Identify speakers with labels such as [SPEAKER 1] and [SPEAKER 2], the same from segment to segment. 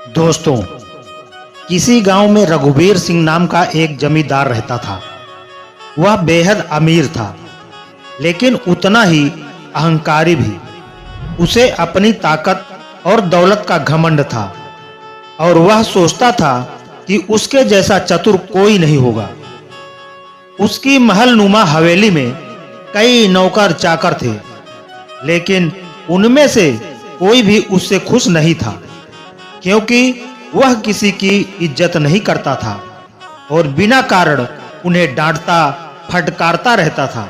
[SPEAKER 1] दोस्तों, किसी गांव में रघुवीर सिंह नाम का एक जमींदार रहता था। वह बेहद अमीर था, लेकिन उतना ही अहंकारी भी। उसे अपनी ताकत और दौलत का घमंड था और वह सोचता था कि उसके जैसा चतुर कोई नहीं होगा। उसकी महलनुमा हवेली में कई नौकर चाकर थे, लेकिन उनमें से कोई भी उससे खुश नहीं था, क्योंकि वह किसी की इज्जत नहीं करता था और बिना कारण उन्हें डांटता फटकारता रहता था।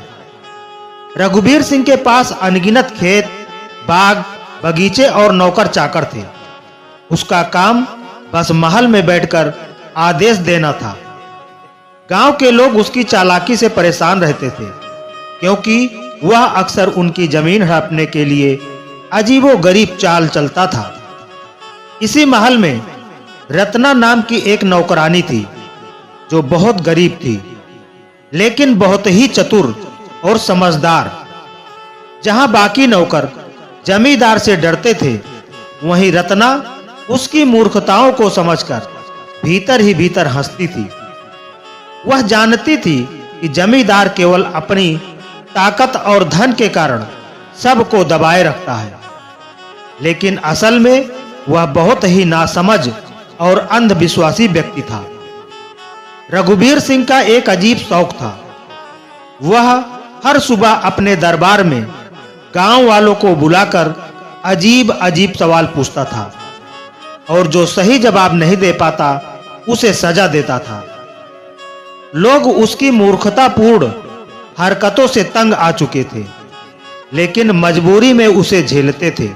[SPEAKER 1] रघुवीर सिंह के पास अनगिनत खेत, बाग, बगीचे और नौकर चाकर थे। उसका काम बस महल में बैठकर आदेश देना था। गांव के लोग उसकी चालाकी से परेशान रहते थे, क्योंकि वह अक्सर उनकी जमीन हड़पने के लिए अजीबोगरीब चाल चलता था। इसी महल में रत्ना नाम की एक नौकरानी थी, जो बहुत गरीब थी, लेकिन बहुत ही चतुर और समझदार। जहां बाकी नौकर जमींदार से डरते थे, वहीं रत्ना उसकी मूर्खताओं को समझकर भीतर ही भीतर हंसती थी। वह जानती थी कि जमींदार केवल अपनी ताकत और धन के कारण सबको दबाए रखता है, लेकिन असल में वह बहुत ही नासमझ और अंधविश्वासी व्यक्ति था। रघुवीर सिंह का एक अजीब शौक था। वह हर सुबह अपने दरबार में गांव वालों को बुलाकर अजीब अजीब सवाल पूछता था और जो सही जवाब नहीं दे पाता उसे सजा देता था। लोग उसकी मूर्खतापूर्ण हरकतों से तंग आ चुके थे, लेकिन मजबूरी में उसे झेलते थे।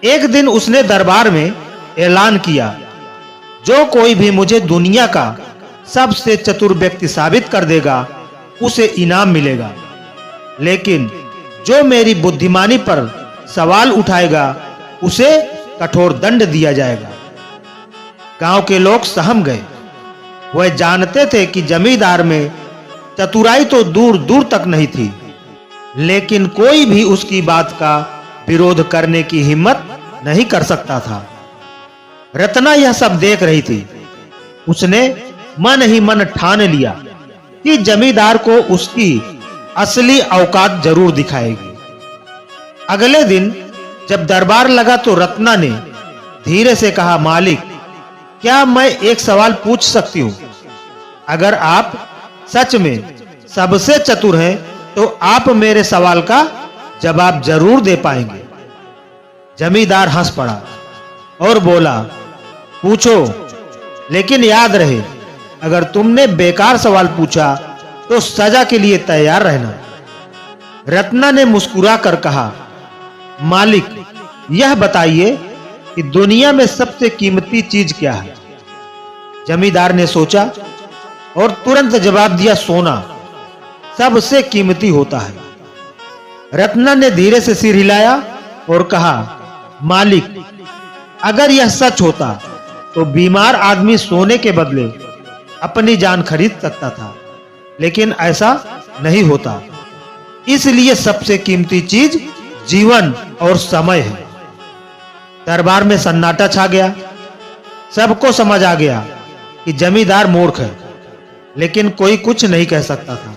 [SPEAKER 1] एक दिन उसने दरबार में ऐलान किया, जो कोई भी मुझे दुनिया का सबसे चतुर व्यक्ति साबित कर देगा, उसे इनाम मिलेगा, लेकिन जो मेरी बुद्धिमानी पर सवाल उठाएगा, उसे कठोर दंड दिया जाएगा। गांव के लोग सहम गए। वह जानते थे कि जमींदार में चतुराई तो दूर दूर तक नहीं थी, लेकिन कोई भी उसकी बात का विरोध करने की हिम्मत नहीं कर सकता था। रत्ना यह सब देख रही थी। उसने मन ही मन ठान लिया कि जमींदार को उसकी असली औकात जरूर दिखाएगी। अगले दिन जब दरबार लगा तो रत्ना ने धीरे से कहा, मालिक, क्या मैं एक सवाल पूछ सकती हूँ? अगर आप सच में सबसे चतुर हैं, तो आप मेरे सवाल का जवाब जरूर दे पाएंगे। जमींदार हंस पड़ा और बोला, पूछो, लेकिन याद रहे, अगर तुमने बेकार सवाल पूछा तो सजा के लिए तैयार रहना। रत्ना ने मुस्कुरा कर कहा, मालिक, यह बताइए कि दुनिया में सबसे कीमती चीज क्या है? जमींदार ने सोचा और तुरंत जवाब दिया, सोना सबसे कीमती होता है। रत्ना ने धीरे से सिर हिलाया और कहा, मालिक, अगर यह सच होता तो बीमार आदमी सोने के बदले अपनी जान खरीद सकता था, लेकिन ऐसा नहीं होता। इसलिए सबसे कीमती चीज जीवन और समय है। दरबार में सन्नाटा छा गया। सबको समझ आ गया कि जमींदार मूर्ख है, लेकिन कोई कुछ नहीं कह सकता था।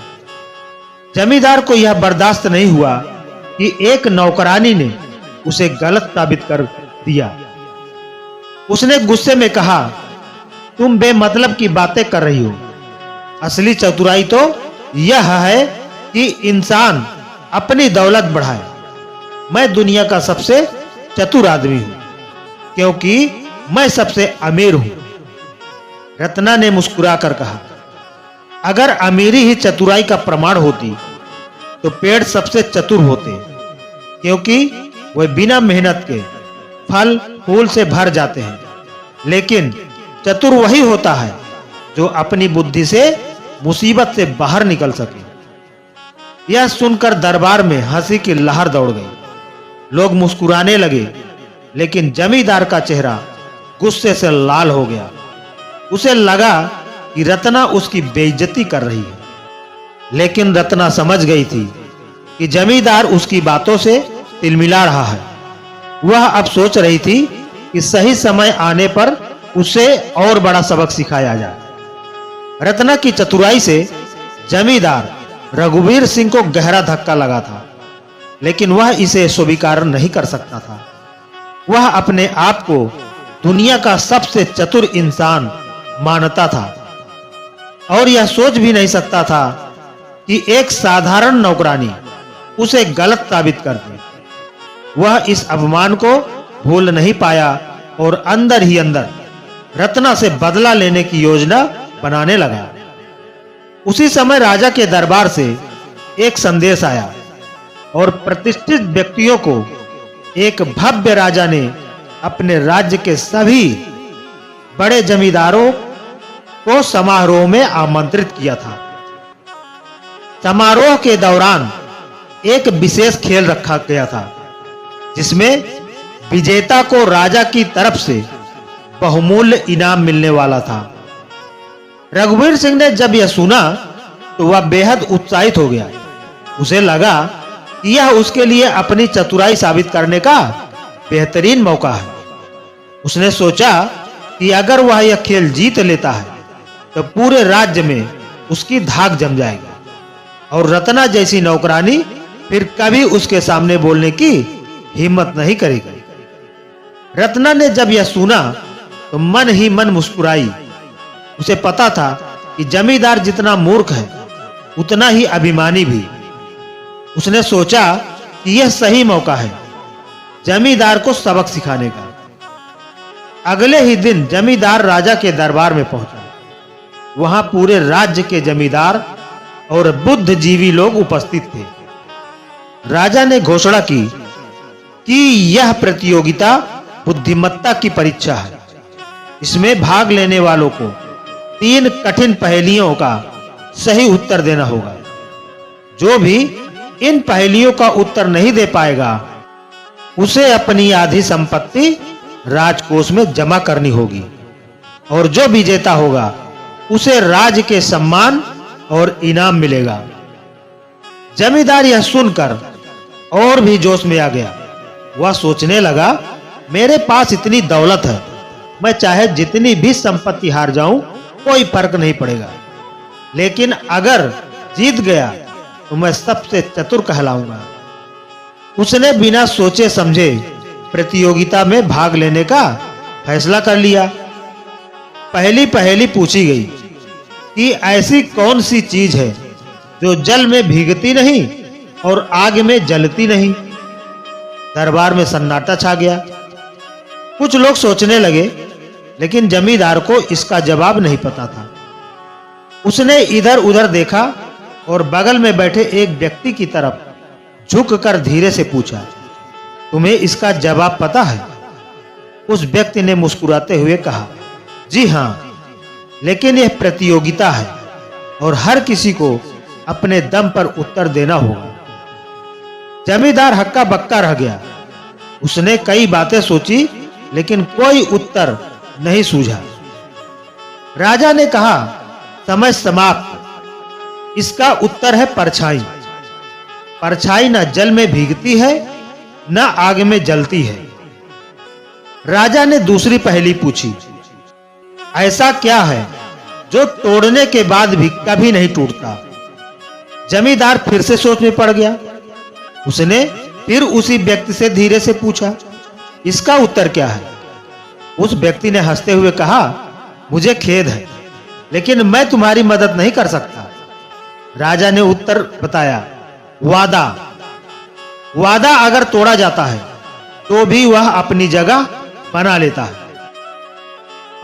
[SPEAKER 1] जमींदार को यह बर्दाश्त नहीं हुआ कि एक नौकरानी ने उसे गलत साबित कर दिया। उसने गुस्से में कहा, तुम बेमतलब की बातें कर रही हो। असली चतुराई तो यह है कि इंसान अपनी दौलत बढ़ाए। मैं दुनिया का सबसे चतुर आदमी हूं, क्योंकि मैं सबसे अमीर हूं। रत्ना ने मुस्कुराकर कहा, अगर अमीरी ही चतुराई का प्रमाण होती तो पेड़ सबसे चतुर होते, क्योंकि वे बिना मेहनत के फल फूल से भर जाते हैं। लेकिन चतुर वही होता है जो अपनी बुद्धि से मुसीबत से बाहर निकल सके। यह सुनकर दरबार में हंसी की लहर दौड़ गई। लोग मुस्कुराने लगे, लेकिन जमींदार का चेहरा गुस्से से लाल हो गया। उसे लगा कि रत्ना उसकी बेइज्जती कर रही है, लेकिन रत्ना समझ गई थी कि जमींदार उसकी बातों से तिलमिला रहा है। वह अब सोच रही थी कि कि सही समय आने पर उसे और बड़ा सबक सिखाया जाए। रत्ना की चतुराई से जमींदार रघुवीर सिंह को गहरा धक्का लगा था, लेकिन वह इसे स्वीकार नहीं कर सकता था। वह अपने आप को दुनिया का सबसे चतुर इंसान मानता था और यह सोच भी नहीं सकता था कि एक साधारण नौकरानी उसे गलत साबित कर दे। वह इस अपमान को भूल नहीं पाया और अंदर ही अंदर रत्ना से बदला लेने की योजना बनाने लगा। उसी समय राजा के दरबार से एक संदेश आया और प्रतिष्ठित व्यक्तियों को एक भव्य राजा ने अपने राज्य के सभी बड़े जमींदारों को समारोह में आमंत्रित किया था। समारोह के दौरान एक विशेष खेल रखा गया था, जिसमें विजेता को राजा की तरफ से बहुमूल्य इनाम मिलने वाला था। रघुवीर सिंह ने जब यह सुना तो वह बेहद उत्साहित हो गया। उसे लगा कि यह उसके लिए अपनी चतुराई साबित करने का बेहतरीन मौका है। उसने सोचा कि अगर वह यह खेल जीत लेता है तो पूरे राज्य में उसकी धाक जम जाएगी और रत्ना जैसी नौकरानी फिर कभी उसके सामने बोलने की हिम्मत नहीं करेगी। रत्ना ने जब यह सुना तो मन ही मन मुस्कुराई। उसे पता था कि जमींदार जितना मूर्ख है उतना ही अभिमानी भी। उसने सोचा कि यह सही मौका है जमींदार को सबक सिखाने का। अगले ही दिन जमींदार राजा के दरबार में पहुंचा। वहां पूरे राज्य के जमींदार और बुद्धिजीवी लोग उपस्थित थे। राजा ने घोषणा की कि यह प्रतियोगिता बुद्धिमत्ता की परीक्षा है। इसमें भाग लेने वालों को 3 कठिन पहेलियों का सही उत्तर देना होगा। जो भी इन पहेलियों का उत्तर नहीं दे पाएगा उसे अपनी आधी संपत्ति राजकोष में जमा करनी होगी और जो विजेता होगा उसे राज्य के सम्मान और इनाम मिलेगा। जमींदार यह सुनकर और भी जोश में आ गया। वह सोचने लगा, मेरे पास इतनी दौलत है, मैं चाहे जितनी भी संपत्ति हार जाऊं कोई फर्क नहीं पड़ेगा, लेकिन अगर जीत गया तो मैं सबसे चतुर कहलाऊंगा। उसने बिना सोचे समझे प्रतियोगिता में भाग लेने का फैसला कर लिया। पहली पहेली पूछी गई कि ऐसी कौन सी चीज है जो जल में भीगती नहीं और आग में जलती नहीं। दरबार में सन्नाटा छा गया। कुछ लोग सोचने लगे, लेकिन जमींदार को इसका जवाब नहीं पता था। उसने इधर-उधर देखा और बगल में बैठे एक व्यक्ति की तरफ झुककर धीरे से पूछा, तुम्हें इसका जवाब पता है? उस व्यक्ति ने मुस्कुराते हुए कहा, जी हां, लेकिन यह प्रतियोगिता है और हर किसी को अपने दम पर उत्तर देना होगा। जमींदार हक्का बक्का रह गया। उसने कई बातें सोची, लेकिन कोई उत्तर नहीं सूझा। राजा ने कहा, समय समाप्त। इसका उत्तर है परछाई। परछाई न जल में भीगती है न आग में जलती है। राजा ने दूसरी पहेली पूछी, ऐसा क्या है जो तोड़ने के बाद भी कभी नहीं टूटता? जमींदार फिर से सोच में पड़ गया। उसने फिर उसी व्यक्ति से धीरे से पूछा, इसका उत्तर क्या है? उस व्यक्ति ने हंसते हुए कहा, मुझे खेद है, लेकिन मैं तुम्हारी मदद नहीं कर सकता। राजा ने उत्तर बताया, वादा। वादा अगर तोड़ा जाता है तो भी वह अपनी जगह बना लेता है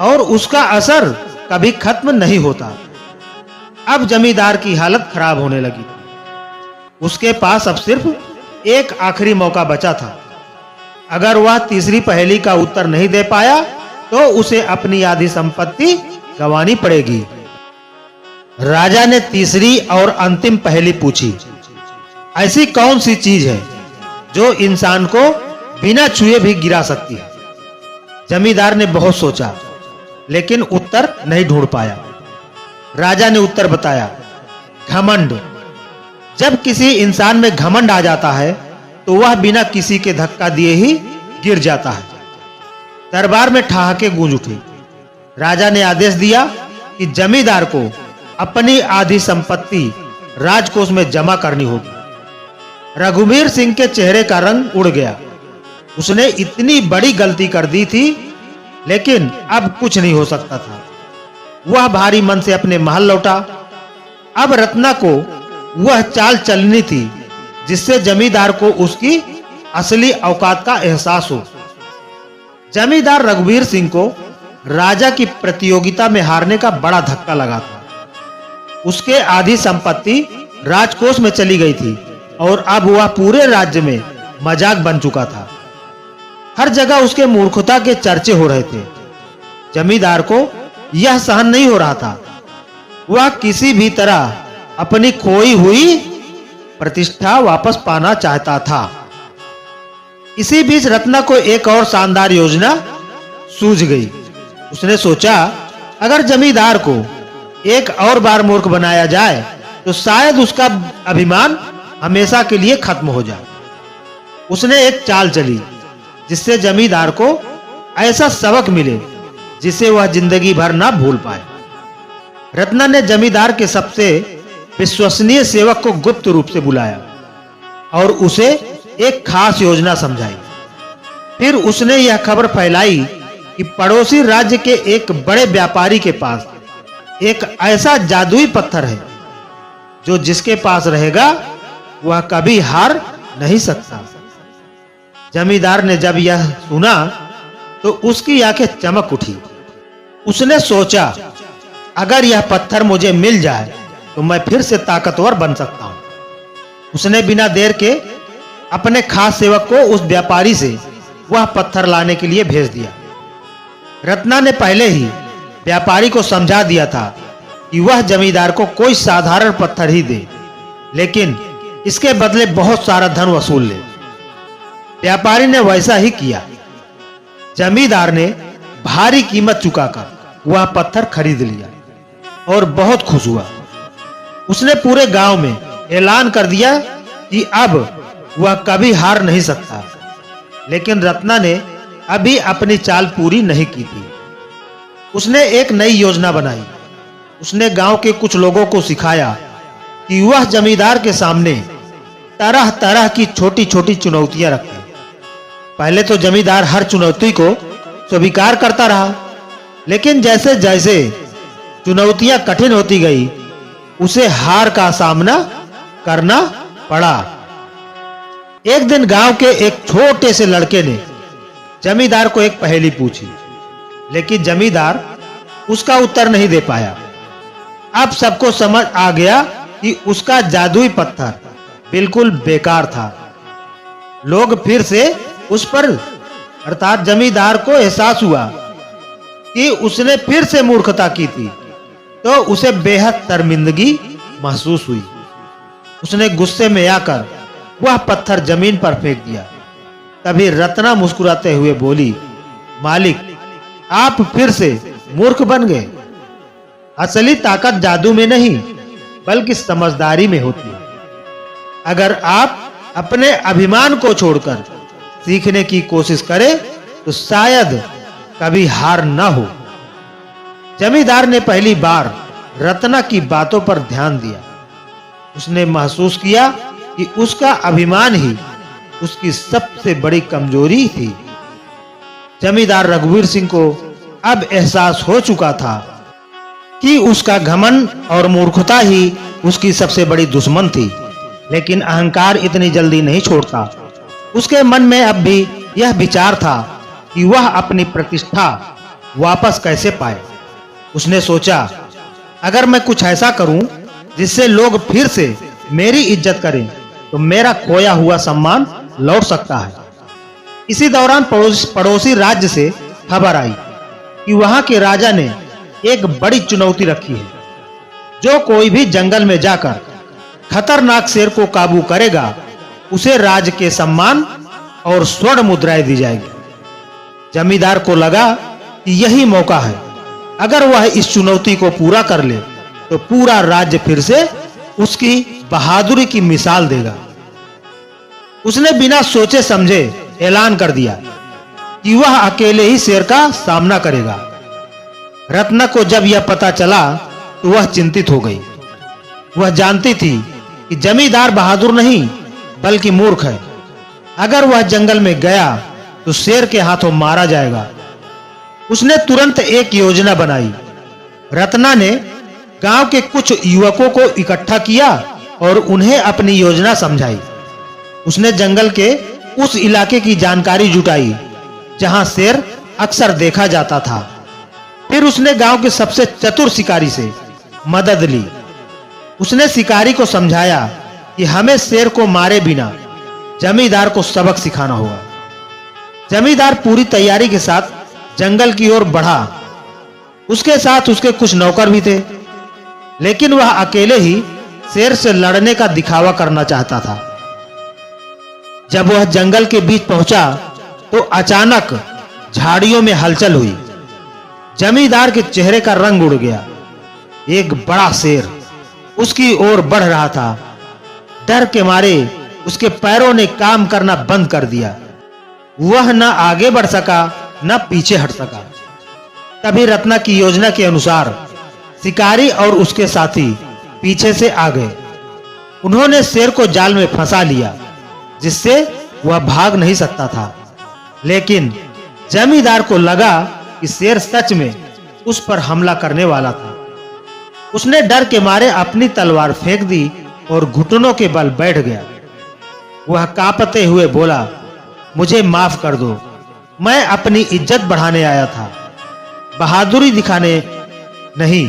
[SPEAKER 1] और उसका असर कभी खत्म नहीं होता। अब जमींदार की हालत खराब होने लगी। उसके पास अब सिर्फ एक आखिरी मौका बचा था। अगर वह तीसरी पहेली का उत्तर नहीं दे पाया तो उसे अपनी आधी संपत्ति गंवानी पड़ेगी। राजा ने तीसरी और अंतिम पहेली पूछी, ऐसी कौन सी चीज है जो इंसान को बिना छुए भी गिरा सकती है? जमींदार ने बहुत सोचा, लेकिन उत्तर नहीं ढूंढ पाया। राजा ने उत्तर बताया, घमंड। जब किसी इंसान में घमंड आ जाता है तो वह बिना किसी के धक्का दिए ही गिर जाता है। दरबार में ठहाके गूंज उठे। राजा ने आदेश दिया कि जमींदार को अपनी आधी संपत्ति राजकोष में जमा करनी होगी। रघुवीर सिंह के चेहरे का रंग उड़ गया। उसने इतनी बड़ी गलती कर दी थी, लेकिन अब कुछ नहीं हो सकता था। वह भारी मन से अपने महल लौटा। अब रत्ना को वह चाल चलनी थी जिससे जमींदार को उसकी असली औकात का एहसास हो। जमींदार रघुवीर सिंह को राजा की प्रतियोगिता में हारने का बड़ा धक्का लगा था। उसके आधी संपत्ति राजकोष में चली गई थी और अब वह पूरे राज्य में मजाक बन चुका था। हर जगह उसके मूर्खता के चर्चे हो रहे थे। जमींदार को यह सहन नहीं हो रहा था। वह किसी भी तरह अपनी खोई हुई प्रतिष्ठा वापस पाना चाहता था। इसी बीच रत्ना को एक और शानदार योजना सूझ गई। उसने सोचा, अगर जमींदार को एक और बार मूर्ख बनाया जाए तो शायद उसका अभिमान हमेशा के लिए खत्म हो जाए। उसने एक चाल चली जिससे जमींदार को ऐसा सबक मिले जिसे वह जिंदगी भर ना भूल पाए। रत्ना ने जमींदार के सबसे विश्वसनीय सेवक को गुप्त रूप से बुलाया और उसे एक खास योजना समझाई। फिर उसने यह खबर फैलाई कि पड़ोसी राज्य के एक बड़े व्यापारी के पास एक ऐसा जादुई पत्थर है जो जिसके पास रहेगा वह कभी हार नहीं सकता। जमींदार ने जब यह सुना तो उसकी आंखें चमक उठी। उसने सोचा, अगर यह पत्थर मुझे मिल जाए तो मैं फिर से ताकतवर बन सकता हूं। उसने बिना देर के अपने खास सेवक को उस व्यापारी से वह पत्थर लाने के लिए भेज दिया। रत्ना ने पहले ही व्यापारी को समझा दिया था कि वह जमींदार को कोई साधारण पत्थर ही दे, लेकिन इसके बदले बहुत सारा धन वसूल ले। व्यापारी ने वैसा ही किया। जमींदार ने भारी कीमत चुकाकर वह पत्थर खरीद लिया और बहुत खुश हुआ। उसने पूरे गांव में ऐलान कर दिया कि अब वह कभी हार नहीं सकता। लेकिन रत्ना ने अभी अपनी चाल पूरी नहीं की थी। उसने एक नई योजना बनाई। उसने गांव के कुछ लोगों को सिखाया कि वह जमींदार के सामने तरह तरह की छोटी छोटी चुनौतियां रखे। पहले तो जमींदार हर चुनौती को स्वीकार करता रहा, लेकिन जैसे जैसे चुनौतियां कठिन होती गई उसे हार का सामना करना पड़ा। एक दिन गांव के एक छोटे से लड़के ने जमींदार को एक पहेली पूछी, लेकिन जमींदार उसका उत्तर नहीं दे पाया। अब सबको समझ आ गया कि उसका जादुई पत्थर बिल्कुल बेकार था। लोग फिर से उस पर अर्थात जमींदार को एहसास हुआ कि उसने फिर से मूर्खता की थी, तो उसे बेहद शर्मिंदगी महसूस हुई। उसने गुस्से में आकर वह पत्थर जमीन पर फेंक दिया। तभी रत्ना मुस्कुराते हुए बोली, मालिक, आप फिर से मूर्ख बन गए। असली ताकत जादू में नहीं बल्कि समझदारी में होती है। अगर आप अपने अभिमान को छोड़कर सीखने की कोशिश करें तो शायद कभी हार न हो। जमींदार ने पहली बार रत्ना की बातों पर ध्यान दिया। उसने महसूस किया कि उसका अभिमान ही उसकी सबसे बड़ी कमजोरी थी। जमींदार रघुवीर सिंह को अब एहसास हो चुका था कि उसका घमंड और मूर्खता ही उसकी सबसे बड़ी दुश्मन थी। लेकिन अहंकार इतनी जल्दी नहीं छोड़ता। उसके मन में अब भी यह विचार था कि वह अपनी प्रतिष्ठा वापस कैसे पाए। उसने सोचा, अगर मैं कुछ ऐसा करूं जिससे लोग फिर से मेरी इज्जत करें तो मेरा खोया हुआ सम्मान लौट सकता है। इसी दौरान पड़ोसी राज्य से खबर आई कि वहां के राजा ने एक बड़ी चुनौती रखी है। जो कोई भी जंगल में जाकर खतरनाक शेर को काबू करेगा उसे राज्य के सम्मान और स्वर्ण मुद्राएं दी जाएगी। जमींदार को लगा कि यही मौका है। अगर वह इस चुनौती को पूरा कर ले तो पूरा राज्य फिर से उसकी बहादुरी की मिसाल देगा। उसने बिना सोचे समझे ऐलान कर दिया, कि वह अकेले ही शेर का सामना करेगा। रत्ना को जब यह पता चला तो वह चिंतित हो गई। वह जानती थी कि जमींदार बहादुर नहीं बल्कि मूर्ख है। अगर वह जंगल में गया तो शेर के हाथों मारा जाएगा। उसने तुरंत एक योजना बनाई। रत्ना ने गांव के कुछ युवकों को इकट्ठा किया और उन्हें अपनी योजना समझाई। उसने जंगल के उस इलाके की जानकारी जुटाई जहां शेर अक्सर देखा जाता था। फिर उसने गांव के सबसे चतुर शिकारी से मदद ली। उसने शिकारी को समझाया कि हमें शेर को मारे बिना जमींदार को सबक सिखाना होगा। जमींदार पूरी तैयारी के साथ जंगल की ओर बढ़ा। उसके साथ उसके कुछ नौकर भी थे, लेकिन वह अकेले ही शेर से लड़ने का दिखावा करना चाहता था। जब वह जंगल के बीच पहुंचा तो अचानक झाड़ियों में हलचल हुई। जमींदार के चेहरे का रंग उड़ गया। एक बड़ा शेर उसकी ओर बढ़ रहा था। डर के मारे उसके पैरों ने काम करना बंद कर दिया। वह न आगे बढ़ सका न पीछे हट सका। तभी रत्ना की योजना के अनुसार शिकारी और उसके साथी पीछे से आ गए। उन्होंने शेर को जाल में फंसा लिया, जिससे वह भाग नहीं सकता था। लेकिन जमींदार को लगा कि शेर सच में उस पर हमला करने वाला था। उसने डर के मारे अपनी तलवार फेंक दी और घुटनों के बल बैठ गया। वह कांपते हुए बोला, मुझे माफ कर दो, मैं अपनी इज्जत बढ़ाने आया था, बहादुरी दिखाने नहीं।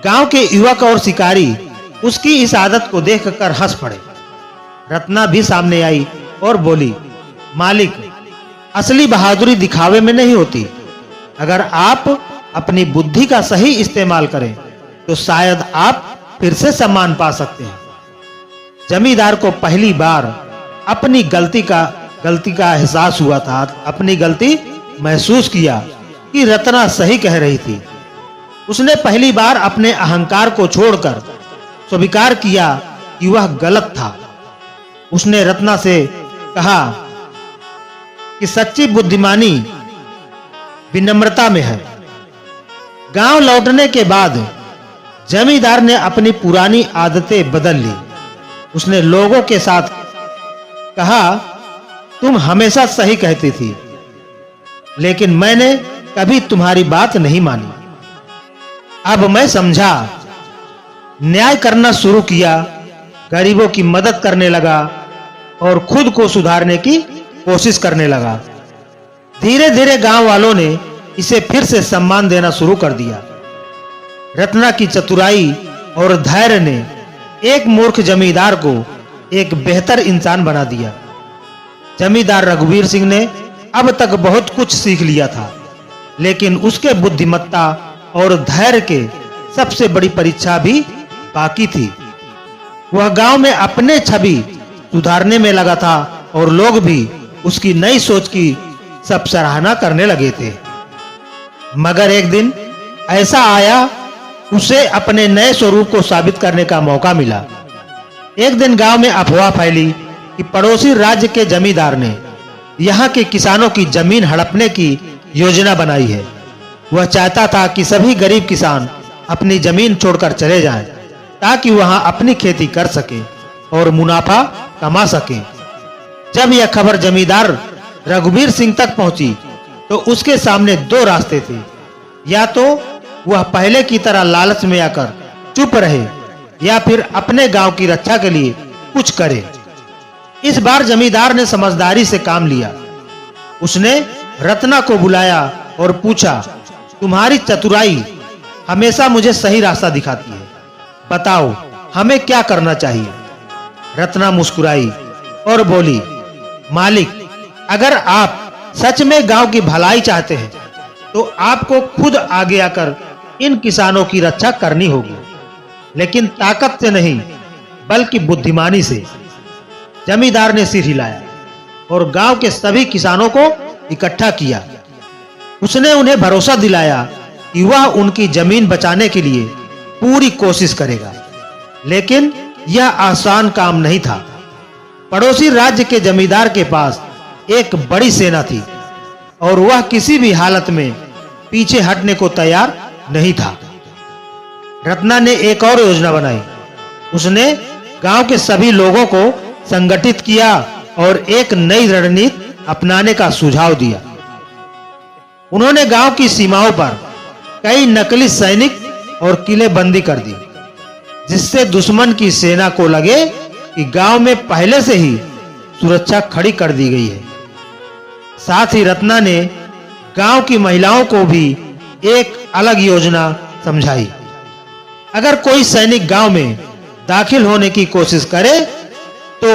[SPEAKER 1] गांव के युवक और शिकारी उसकी इस आदत को देखकर हंस पड़े। रत्ना भी सामने आई और बोली, मालिक, असली बहादुरी दिखावे में नहीं होती। अगर आप अपनी बुद्धि का सही इस्तेमाल करें तो शायद आप फिर से सम्मान पा सकते हैं। जमींदार को पहली बार अपनी गलती का एहसास हुआ था। अपनी गलती महसूस किया कि रत्ना सही कह रही थी। उसने पहली बार अपने अहंकार को छोड़कर स्वीकार किया कि वह गलत था। उसने रत्ना से कहा कि सच्ची बुद्धिमानी विनम्रता में है। गांव लौटने के बाद जमींदार ने अपनी पुरानी आदतें बदल ली। उसने लोगों के साथ कहा, तुम हमेशा सही कहती थी, लेकिन मैंने कभी तुम्हारी बात नहीं मानी। अब मैं समझा, न्याय करना शुरू किया, गरीबों की मदद करने लगा और खुद को सुधारने की कोशिश करने लगा। धीरे धीरे गांव वालों ने इसे फिर से सम्मान देना शुरू कर दिया। रत्ना की चतुराई और धैर्य ने एक मूर्ख जमींदार को एक बेहतर इंसान बना दिया। जमींदार रघुवीर सिंह ने अब तक बहुत कुछ सीख लिया था, लेकिन उसके बुद्धिमत्ता और धैर्य के सबसे बड़ी परीक्षा भी बाकी थी। वह गांव में अपने छवि सुधारने में लगा था और लोग भी उसकी नई सोच की सब सराहना करने लगे थे। मगर एक दिन ऐसा आया, उसे अपने नए स्वरूप को साबित करने का मौका मिला। एक दिन गांव में अफवाह फैली कि पड़ोसी राज्य के जमींदार ने यहाँ के किसानों की जमीन हड़पने की योजना बनाई है। वह चाहता था कि सभी गरीब किसान अपनी जमीन छोड़कर चले जाएं, ताकि वहां अपनी खेती कर सके और मुनाफा कमा सके। जब यह खबर जमींदार रघुवीर सिंह तक पहुंची तो उसके सामने दो रास्ते थे। या तो वह पहले की तरह लालच में आकर चुप रहे, या फिर अपने गांव की रक्षा के लिए कुछ करे। इस बार जमींदार ने समझदारी से काम लिया। उसने रत्ना को बुलाया और पूछा, तुम्हारी चतुराई हमेशा मुझे सही रास्ता दिखाती है, बताओ हमें क्या करना चाहिए। रत्ना मुस्कुराई और बोली, मालिक, अगर आप सच में गांव की भलाई चाहते हैं तो आपको खुद आगे आकर इन किसानों की रक्षा करनी होगी, लेकिन ताकत से नहीं बल्कि बुद्धिमानी से। जमींदार ने सिर हिलाया और गांव के सभी किसानों को इकट्ठा किया। उसने उन्हें भरोसा दिलाया कि वह उनकी जमीन बचाने के लिए पूरी कोशिश करेगा। लेकिन यह आसान काम नहीं था। पड़ोसी राज्य के जमींदार के पास एक बड़ी सेना थी, और वह किसी भी हालत में पीछे हटने को तैयार नहीं था। रत्ना ने एक और योजना बनाई। उसने गांव के सभी लोगों को संगठित किया और एक नई रणनीति अपनाने का सुझाव दिया। उन्होंने गांव की सीमाओं पर कई नकली सैनिक और किले बंदी कर दी, जिससे दुश्मन की सेना को लगे कि गांव में पहले से ही सुरक्षा खड़ी कर दी गई है। साथ ही रत्ना ने गांव की महिलाओं को भी एक अलग योजना समझाई। अगर कोई सैनिक गांव में दाखिल होने की कोशिश करे तो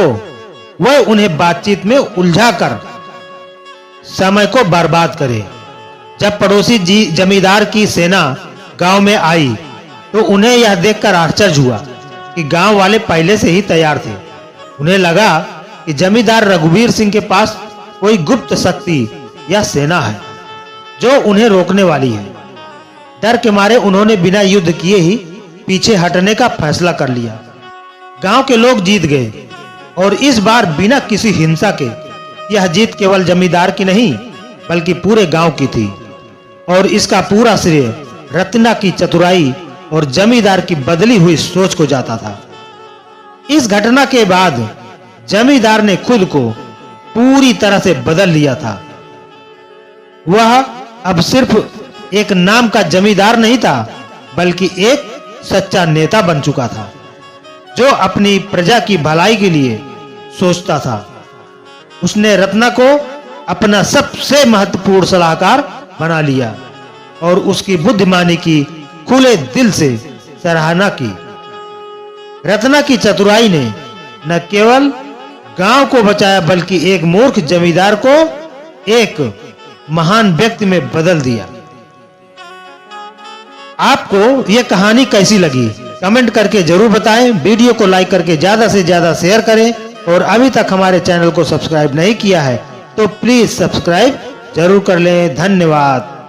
[SPEAKER 1] वह उन्हें बातचीत में उलझाकर समय को बर्बाद करे। जब पड़ोसी जमींदार की सेना गांव में आई तो उन्हें यह देखकर आश्चर्य हुआ कि गांव वाले पहले से ही तैयार थे। उन्हें लगा कि जमींदार रघुवीर सिंह के पास कोई गुप्त शक्ति या सेना है जो उन्हें रोकने वाली है। डर के मारे उन्होंने बिना युद्ध किए ही पीछे हटने का फैसला कर लिया। गांव के लोग जीत गए और इस बार बिना किसी हिंसा के यह जीत केवल जमींदार की नहीं बल्कि पूरे गांव की थी और इसका पूरा श्रेय रत्ना की चतुराई और जमींदार की बदली हुई सोच को जाता था। इस घटना के बाद जमींदार ने खुद को पूरी तरह से बदल लिया था। वह अब सिर्फ एक नाम का जमींदार नहीं था बल्कि एक सच्चा नेता बन चुका था जो अपनी प्रजा की भलाई के लिए सोचता था। उसने रत्ना को अपना सबसे महत्वपूर्ण सलाहकार बना लिया और उसकी बुद्धिमानी की खुले दिल से सराहना की। रत्ना की चतुराई ने न केवल गांव को बचाया बल्कि एक मूर्ख जमींदार को एक महान व्यक्ति में बदल दिया। आपको यह कहानी कैसी लगी कमेंट करके जरूर बताएं। वीडियो को लाइक करके ज्यादा से ज्यादा शेयर करें और अभी तक हमारे चैनल को सब्सक्राइब नहीं किया है तो प्लीज सब्सक्राइब जरूर कर लें। धन्यवाद।